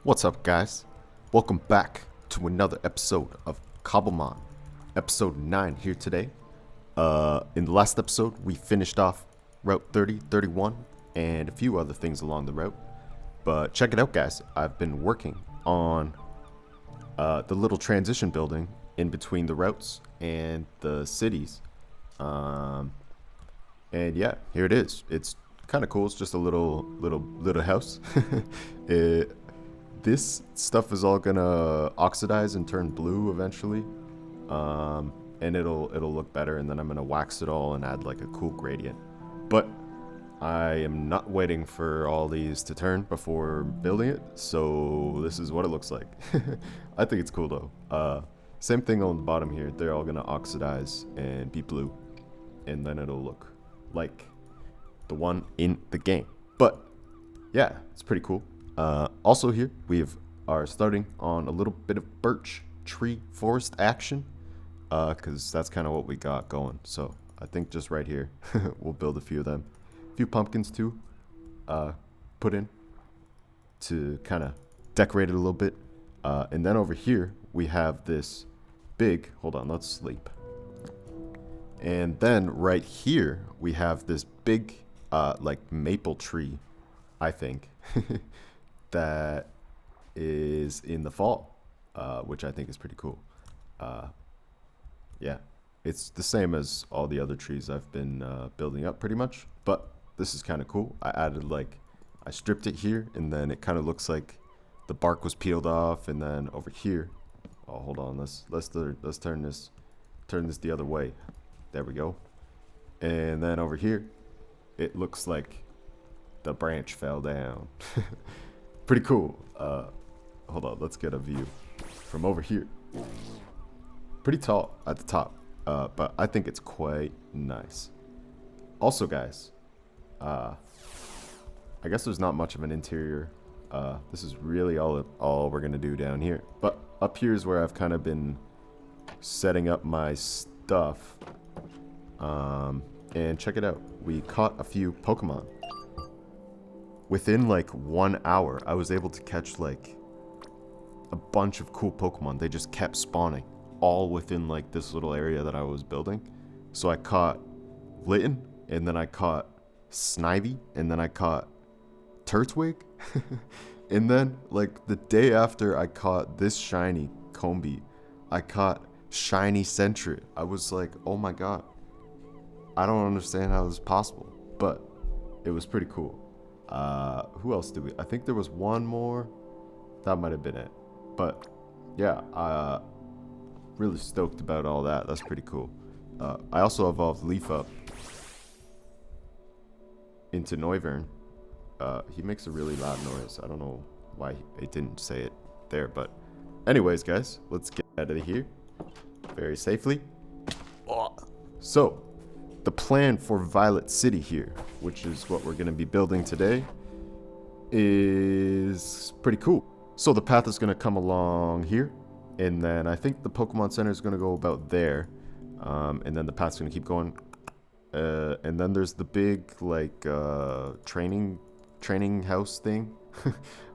What's up, guys? Welcome back to another episode of Cobblemon, episode 9 here today. In the last episode, we finished off Route 30, 31, and a few other things along the route. But check it out, guys. I've been working on the little transition building in between the routes and the cities. And yeah, here it is. It's kind of cool. It's just a little house. This stuff is all gonna oxidize and turn blue eventually, and it'll look better. And then I'm gonna wax it all and add like a cool gradient. But I am not waiting for all these to turn before building it, so this is what it looks like. I think it's cool though. Same thing on the bottom here. They're all gonna oxidize and be blue, and then it'll look like the one in the game. But yeah, it's pretty cool. Also here we are starting on a little bit of birch tree forest action, because that's kind of what we got going. So I think just right here we'll build a few of them, a few pumpkins too, put in to kind of decorate it a little bit. And then over here we have this big, hold on, let's sleep. And then right here we have this big like maple tree, I think, that is in the fall, which I think is pretty cool. Yeah, it's the same as all the other trees I've been building up pretty much, but this is kind of cool. I added I stripped it here, and then it kind of looks like the bark was peeled off. And then over here, oh, hold on, let's turn this the other way. There we go. And then over here, it looks like the branch fell down. Pretty cool. Hold on, let's get a view from over here. Pretty tall at the top, but I think it's quite nice. Also, guys, I guess there's not much of an interior. This is really all we're gonna do down here. But up here is where I've kind of been setting up my stuff. And check it out. We caught a few Pokemon. Within like 1 hour, I was able to catch like a bunch of cool Pokemon. They just kept spawning, all within like this little area that I was building. So I caught Litten, and then I caught Snivy, and then I caught Turtwig. And then like the day after I caught this shiny Combi, I caught shiny Sentry. I was like, oh my god, I don't understand how this is possible, but it was pretty cool. Who else did we? I think there was one more. That might have been it. But yeah, really stoked about all that. That's pretty cool. I also evolved Leaf Up into Noivern. He makes a really loud noise. I don't know why it didn't say it there, but anyways, guys, let's get out of here very safely. So the plan for Violet City here, which is what we're going to be building today, is pretty cool. So the path is going to come along here, and then I think the Pokemon Center is going to go about there, and then the path's going to keep going, and then there's the big like training house thing.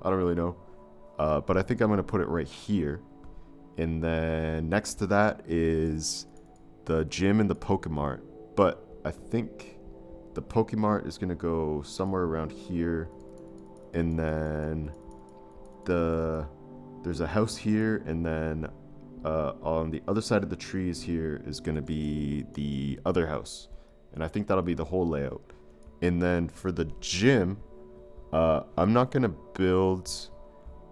I don't really know, but I think I'm going to put it right here, and then next to that is the gym and the Pokemart. But I think the Pokemart is going to go somewhere around here. And then there's a house here. And then on the other side of the trees here is going to be the other house. And I think that'll be the whole layout. And then for the gym, I'm not going to build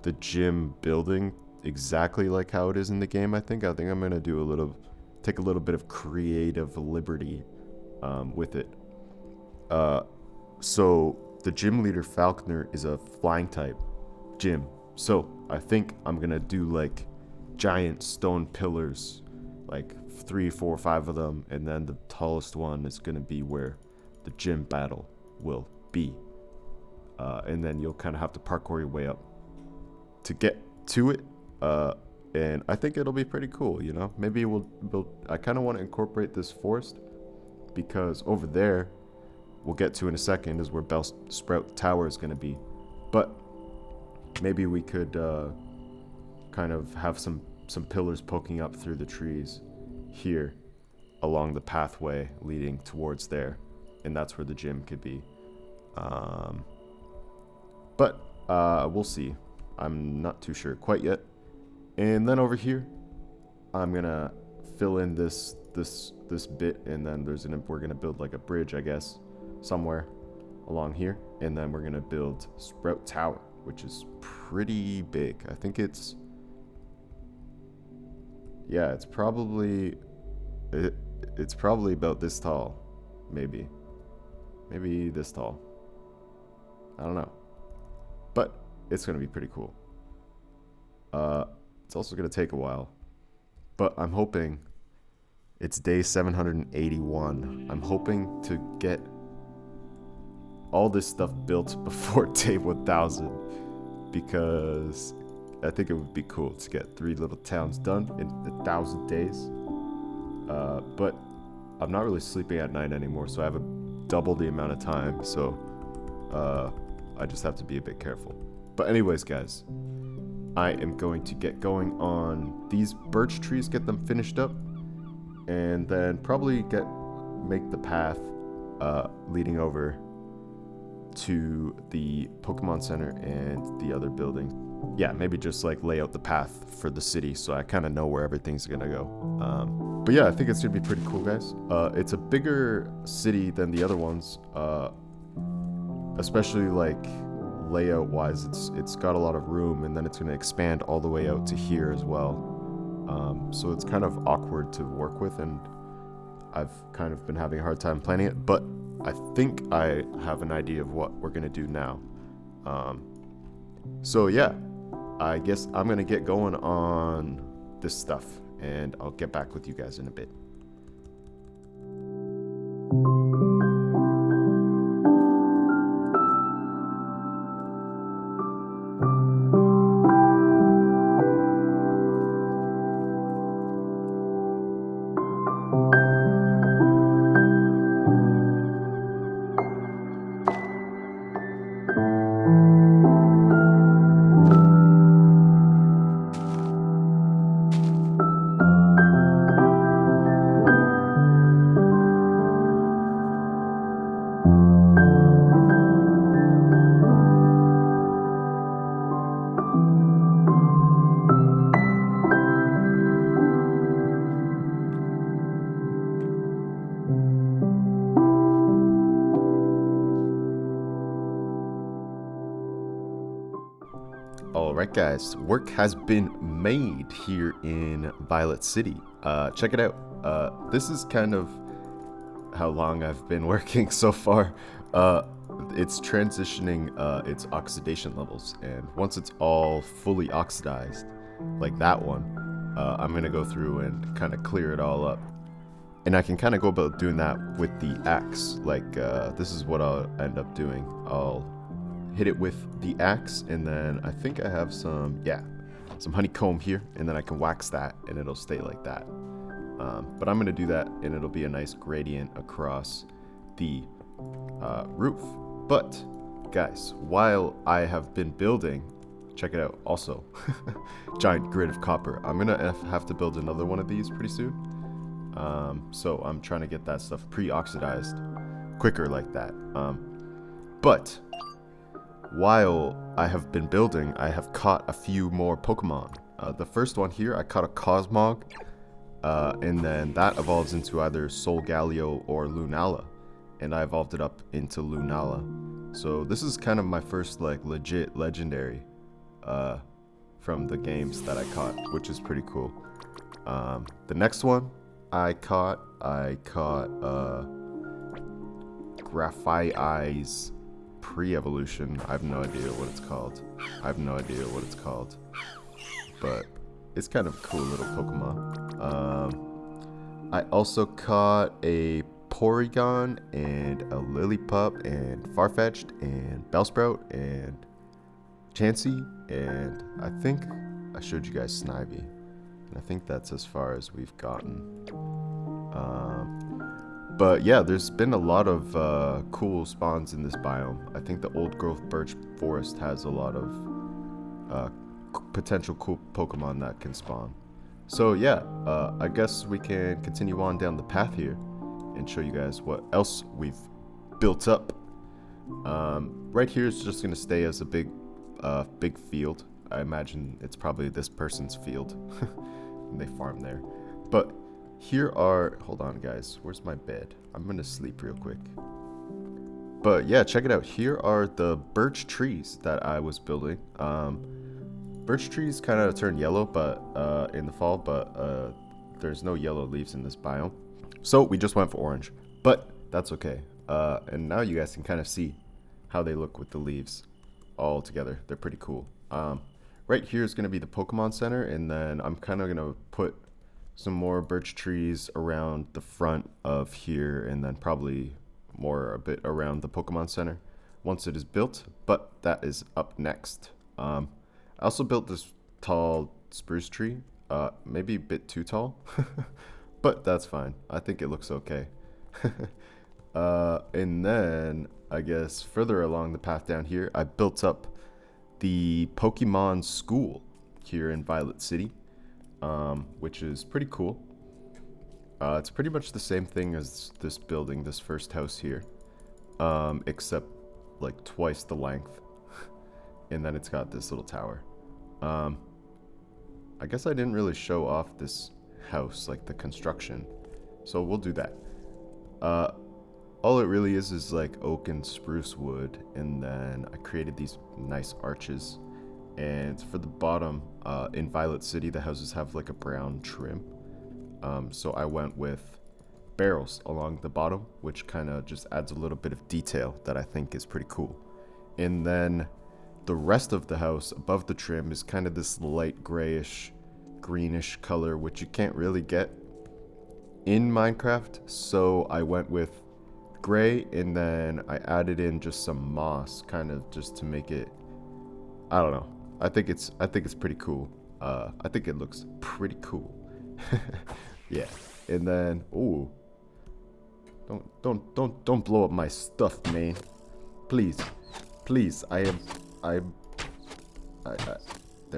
the gym building exactly like how it is in the game, I think. I'm going to take a little bit of creative liberty with it. So the gym leader Falconer is a flying type gym. So I think I'm gonna do like giant stone pillars, like 3, 4, 5 of them, and then the tallest one is gonna be where the gym battle will be. And then you'll kind of have to parkour your way up to get to it. And I think it'll be pretty cool, you know. Maybe I kind of want to incorporate this forest, because over there, we'll get to in a second, is where Bellsprout Tower is going to be. But maybe we could kind of have some pillars poking up through the trees here along the pathway leading towards there, and that's where the gym could be. But we'll see. I'm not too sure quite yet. And then over here, I'm gonna fill in this bit, and then we're gonna build like a bridge, I guess, somewhere along here, and then we're gonna build Sprout Tower, which is pretty big. I think it's probably about this tall, maybe this tall. I don't know, but it's gonna be pretty cool. It's also gonna take a while, but I'm hoping it's day 781. I'm hoping to get all this stuff built before day 1000, because I think it would be cool to get 3 little towns done in 1,000 days. But I'm not really sleeping at night anymore, so I have double the amount of time, so I just have to be a bit careful. But anyways, guys, I am going to get going on these birch trees, get them finished up, and then probably make the path leading over to the Pokemon Center and the other buildings. Yeah, maybe just like lay out the path for the city so I kind of know where everything's gonna go. But yeah, I think it's gonna be pretty cool, guys. It's a bigger city than the other ones, especially like layout wise. It's got a lot of room, and then it's gonna expand all the way out to here as well. So it's kind of awkward to work with, and I've kind of been having a hard time planning it, but I think I have an idea of what we're gonna do now. So yeah, I guess I'm gonna get going on this stuff, and I'll get back with you guys in a bit. Alright guys, work has been made here in Violet City. Check it out. This is kind of how long I've been working so far. It's transitioning its oxidation levels, and once it's all fully oxidized, like that one, I'm gonna go through and kind of clear it all up. And I can kind of go about doing that with the axe. Like, this is what I'll end up doing. I'll hit it with the axe, and then I think I have some honeycomb here, and then I can wax that and it'll stay like that. But I'm gonna do that, and it'll be a nice gradient across the roof. But guys, while I have been building, check it out also, giant grid of copper. I'm gonna have to build another one of these pretty soon. So I'm trying to get that stuff pre-oxidized quicker like that. But while I have been building, I have caught a few more Pokemon. The first one here, I caught a Cosmog, and then that evolves into either Solgaleo or Lunala, and I evolved it up into Lunala. So this is kind of my first like legit legendary from the games that I caught, which is pretty cool. The next one I caught Graphite Eyes pre-evolution. I have no idea what it's called. But it's kind of a cool little Pokemon. I also caught a Porygon and a Lillipup and Farfetch'd and Bellsprout and Chansey, and I think I showed you guys Snivy. And I think that's as far as we've gotten. But yeah, there's been a lot of cool spawns in this biome. I think the old growth birch forest has a lot of potential cool Pokemon that can spawn. So yeah, I guess we can continue on down the path here and show you guys what else we've built up. Right here is just gonna stay as a big field. I imagine it's probably this person's field. And they farm there. But here are, hold on guys, where's my bed? I'm gonna sleep real quick. But yeah, check it out. Here are the birch trees that I was building. Birch trees kind of turn yellow, but in the fall, but there's no yellow leaves in this biome. So we just went for orange, but that's okay. And now you guys can kind of see how they look with the leaves all together. They're pretty cool. Right here is going to be the Pokemon Center, and then I'm kind of going to put some more birch trees around the front of here, and then probably more a bit around the Pokemon Center once it is built, but that is up next. I also built this tall spruce tree, maybe a bit too tall, but that's fine. I think it looks okay. And then I guess further along the path down here, I built up the Pokemon School here in Violet City, which is pretty cool. It's pretty much the same thing as this building, this first house here, except like twice the length. And then it's got this little tower. I guess I didn't really show off this house, like the construction, so we'll do that. All it really is like oak and spruce wood, and then I created these nice arches. And for the bottom, in Violet City, the houses have like a brown trim. So I went with barrels along the bottom, which kind of just adds a little bit of detail that I think is pretty cool. And then the rest of the house above the trim is kind of this light grayish, greenish color, which you can't really get in Minecraft. So I went with gray, and then I added in just some moss, kind of just to make it, I don't know. I think it's pretty cool. I think it looks pretty cool. Yeah. And then, ooh, don't blow up my stuff, man. Please. There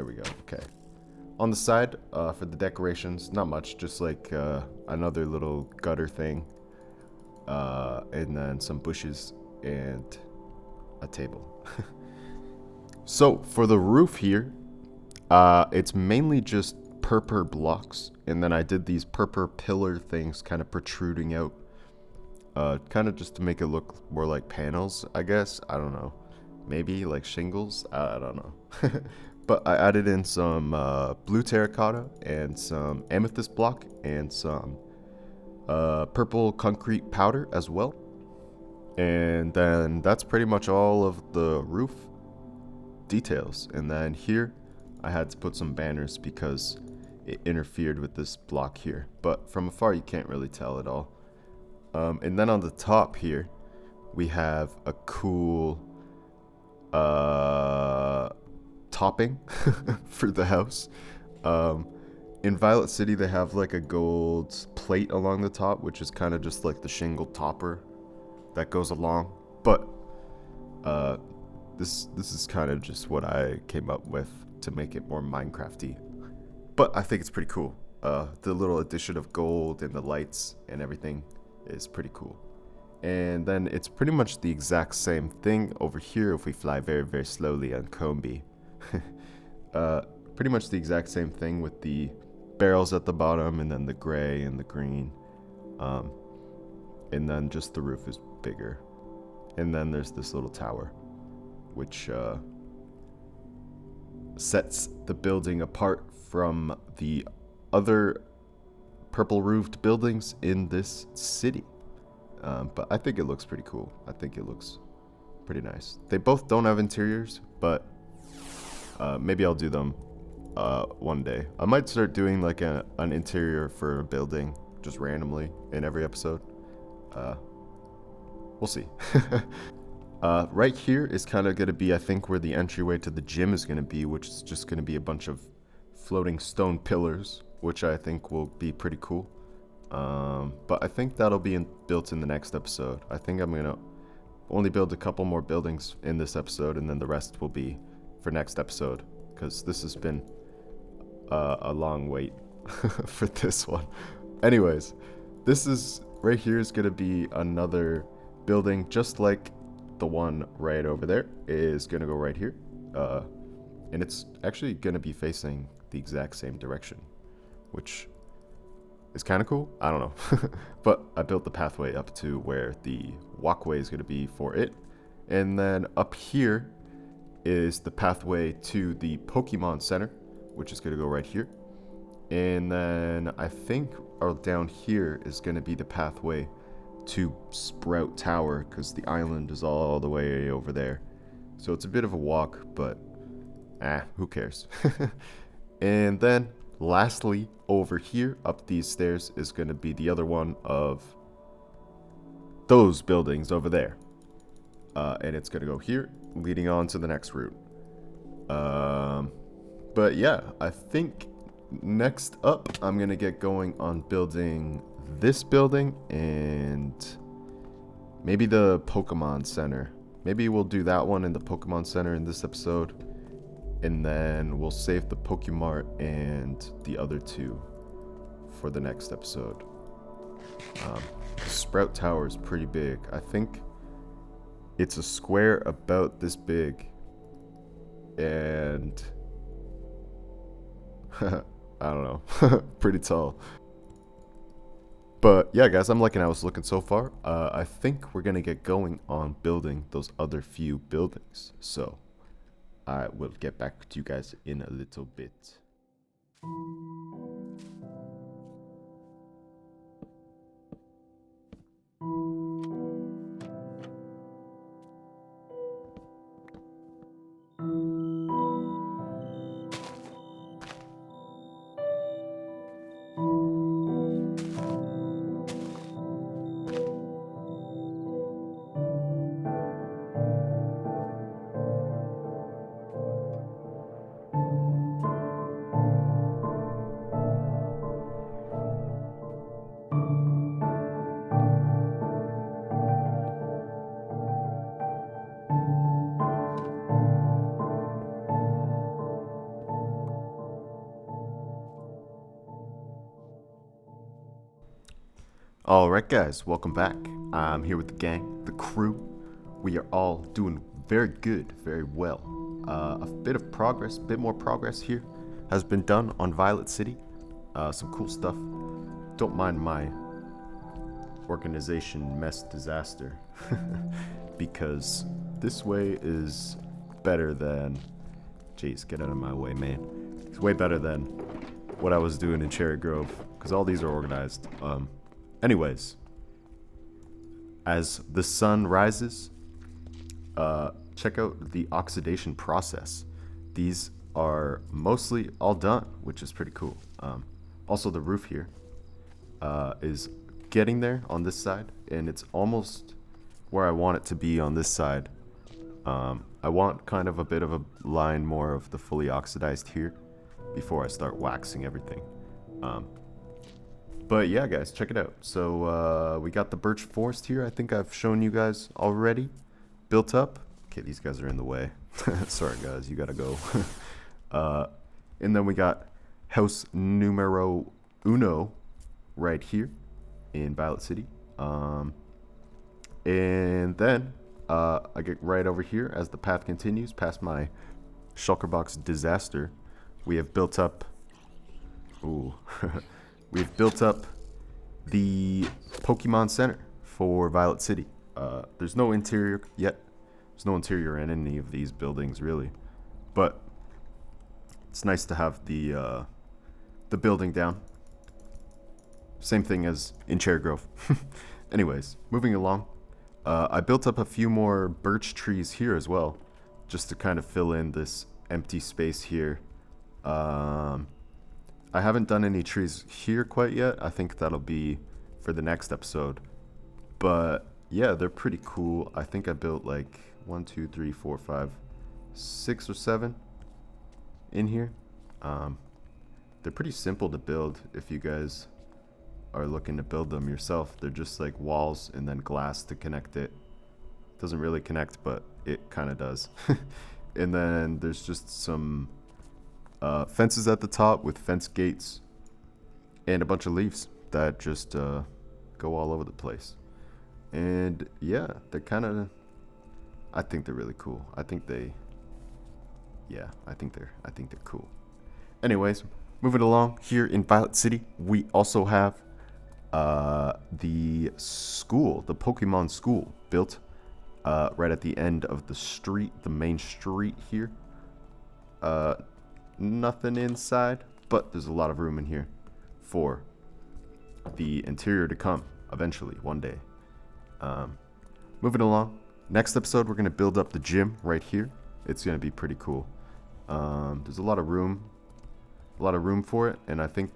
we go. Okay. On the side, for the decorations, not much, just like another little gutter thing, and then some bushes and a table. So for the roof here, it's mainly just purple blocks, and then I did these purple pillar things kind of protruding out, kind of just to make it look more like panels, I guess. I don't know, maybe like shingles, I don't know. But I added in some blue terracotta and some amethyst block and some purple concrete powder as well. And then that's pretty much all of the roof details. And then here I had to put some banners because it interfered with this block here, but from afar you can't really tell at all. And then on the top here we have a cool topping for the house. In Violet City they have like a gold plate along the top, which is kind of just like the shingle topper that goes along, but this is kind of just what I came up with to make it more Minecrafty. But I think it's pretty cool. The little addition of gold and the lights and everything is pretty cool. And then it's pretty much the exact same thing over here if we fly very, very slowly on Combi. Pretty much the exact same thing with the barrels at the bottom, and then the gray and the green. And then just the roof is bigger. And then there's this little tower, which sets the building apart from the other purple roofed buildings in this city. But I think it looks pretty cool. I think it looks pretty nice. They both don't have interiors, but maybe I'll do them one day. I might start doing like an interior for a building just randomly in every episode. We'll see. Right here is kind of going to be, I think, where the entryway to the gym is going to be, which is just going to be a bunch of floating stone pillars, which I think will be pretty cool. But I think that'll be built in the next episode. I think I'm going to only build a couple more buildings in this episode, and then the rest will be for next episode. because this has been a long wait for this one. Anyways, this is right here is gonna be another building, just like the one right over there is gonna go right here, and it's actually gonna be facing the exact same direction, which is kind of cool. I don't know. But I built the pathway up to where the walkway is going to be for it. And then up here is the pathway to the Pokemon Center, which is going to go right here. And then I think down here is going to be the pathway to Sprout Tower, because the island is all the way over there. So it's a bit of a walk, but who cares? And then lastly, over here, up these stairs, is going to be the other one of those buildings over there. And it's going to go here, leading on to the next route. But yeah, I think next up, I'm going to get going on building this building and maybe the Pokemon Center. Maybe we'll do that one in the Pokemon Center in this episode. And then we'll save the Pokemart and the other two for the next episode. Sprout Tower is pretty big. I think it's a square about this big. And I don't know. Pretty tall. But yeah, guys, I'm liking how it's looking so far. I think we're going to get going on building those other few buildings. So I will get back to you guys in a little bit. Alright guys, welcome back. I'm here with the gang, the crew. We are all doing very good, very well. A bit more progress here has been done on Violet City. Some cool stuff. Don't mind my organization mess disaster. Because this way is better than... Jeez, get out of my way, man. It's way better than what I was doing in Cherry Grove. Because all these are organized. Anyways, as the sun rises, check out the oxidation process. These are mostly all done, which is pretty cool. Also, the roof here is getting there on this side, and it's almost where I want it to be on this side. I want kind of a bit of a line more of the fully oxidized here before I start waxing everything. But yeah, guys, check it out. So we got the birch forest here. I think I've shown you guys already. Built up. Okay, these guys are in the way. Sorry, guys, you gotta go. And then we got house numero uno right here in Violet City. And then I get right over here as the path continues past my shulker box disaster. We have built up... Ooh... We've built up the Pokemon Center for Violet City. There's no interior yet. There's no interior in any of these buildings, really. But it's nice to have the building down. Same thing as in Cherry Grove. Anyways, moving along. I built up a few more birch trees here as well, just to kind of fill in this empty space here. I haven't done any trees here quite yet. I think that'll be for the next episode. But yeah, they're pretty cool. I think I built like 1, 2, 3, 4, 5, 6 or 7 in here. They're pretty simple to build if you guys are looking to build them yourself. They're just like walls and then glass to connect it. Doesn't really connect, but it kind of does. And then there's just some fences at the top with fence gates and a bunch of leaves that just go all over the place. And yeah, they're kind of, I think they're really cool. I think they're cool. Anyways, moving along, here in Violet City, we also have the school, the Pokemon school, built right at the end of the street, the main street here. Nothing inside, but there's a lot of room in here for the interior to come eventually, one day. Moving along, next episode we're going to build up the gym right here. It's going to be pretty cool. There's a lot of room for it, and I think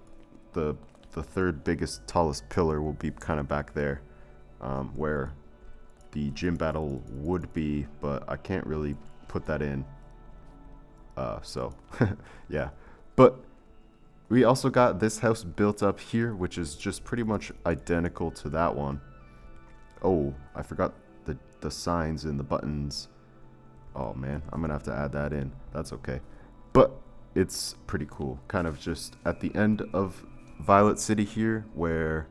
the third biggest, tallest pillar will be kind of back there, where the gym battle would be, but I can't really put that in. So yeah, but we also got this house built up here, which is just pretty much identical to that one. Oh, I forgot the signs and the buttons. Oh man, I'm gonna have to add that in. That's okay, but it's pretty cool. Kind of just at the end of Violet City here, where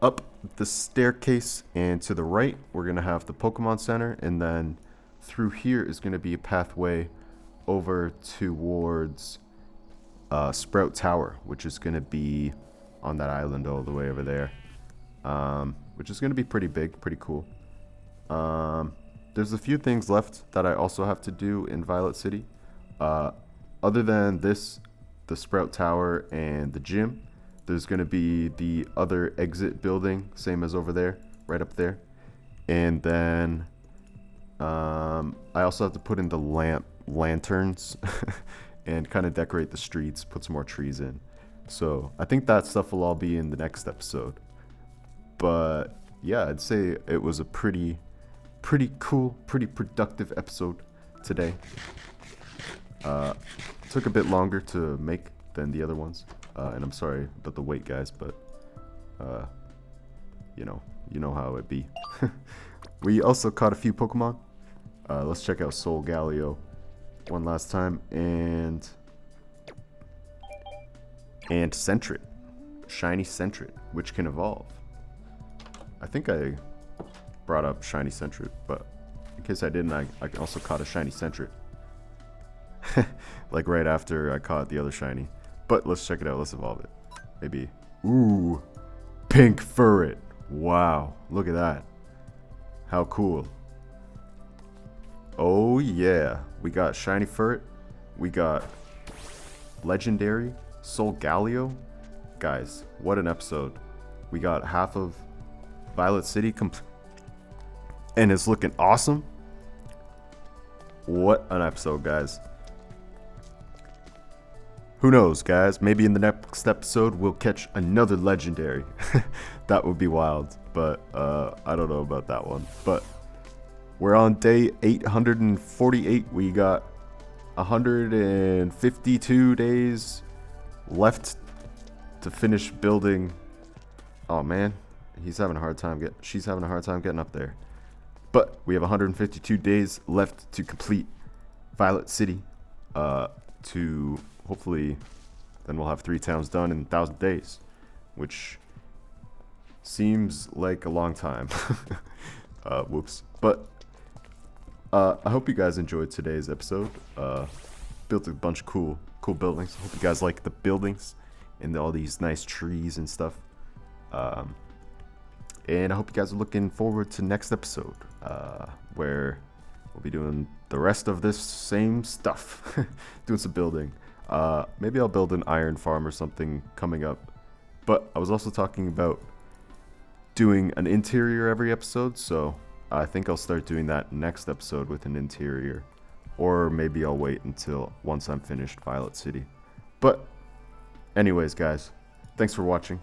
up the staircase and to the right we're gonna have the Pokemon Center, and then through here is gonna be a pathway over towards Sprout Tower, which is gonna be on that island all the way over there, which is gonna be pretty big, pretty cool. There's a few things left that I also have to do in Violet City. Other than this, the Sprout Tower and the gym, there's going to be the other exit building, same as over there, right up there. And then I also have to put in the lanterns and kind of decorate the streets, put some more trees in. So I think that stuff will all be in the next episode. But yeah, I'd say it was a pretty cool, pretty productive episode today. Took a bit longer to make than the other ones, and I'm sorry about the wait, guys, but you know how it be. We also caught a few Pokemon. Let's check out Soul Galio one last time, and Sentret, Shiny Sentret, which can evolve. I think I brought up Shiny Sentret, but in case I didn't, I also caught a Shiny Sentret. Like right after I caught the other shiny. But let's check it out. Let's evolve it. Maybe. Ooh. Pink Furret. Wow. Look at that. How cool. Oh yeah. We got Shiny Furret. We got Legendary Soul Galio. Guys, what an episode. We got half of Violet City complete. And it's looking awesome. What an episode, guys. Who knows, guys? Maybe in the next episode we'll catch another legendary. That would be wild, but I don't know about that one. But we're on day 848. We got 152 days left to finish building. Oh man, she's having a hard time getting up there. But we have 152 days left to complete Violet City. To hopefully, then we'll have 3 towns done in 1,000 days, which seems like a long time. Whoops. But I hope you guys enjoyed today's episode. Built a bunch of cool buildings. Hope you guys like the buildings and all these nice trees and stuff. And I hope you guys are looking forward to next episode, where we'll be doing the rest of this same stuff. Doing some building. Maybe I'll build an iron farm or something coming up. But I was also talking about doing an interior every episode, so I think I'll start doing that next episode with an interior. Or maybe I'll wait until once I'm finished Violet City. But anyways, guys, thanks for watching.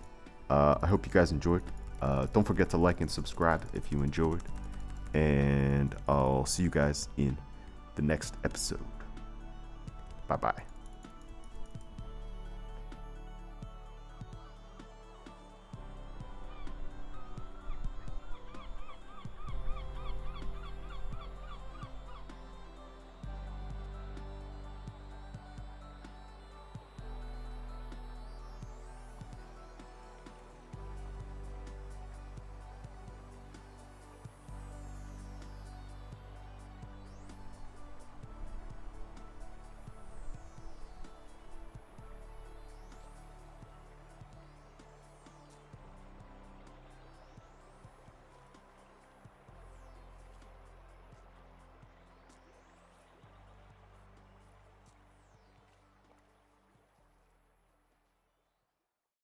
I hope you guys enjoyed. Don't forget to like and subscribe if you enjoyed. And I'll see you guys in the next episode. Bye-bye.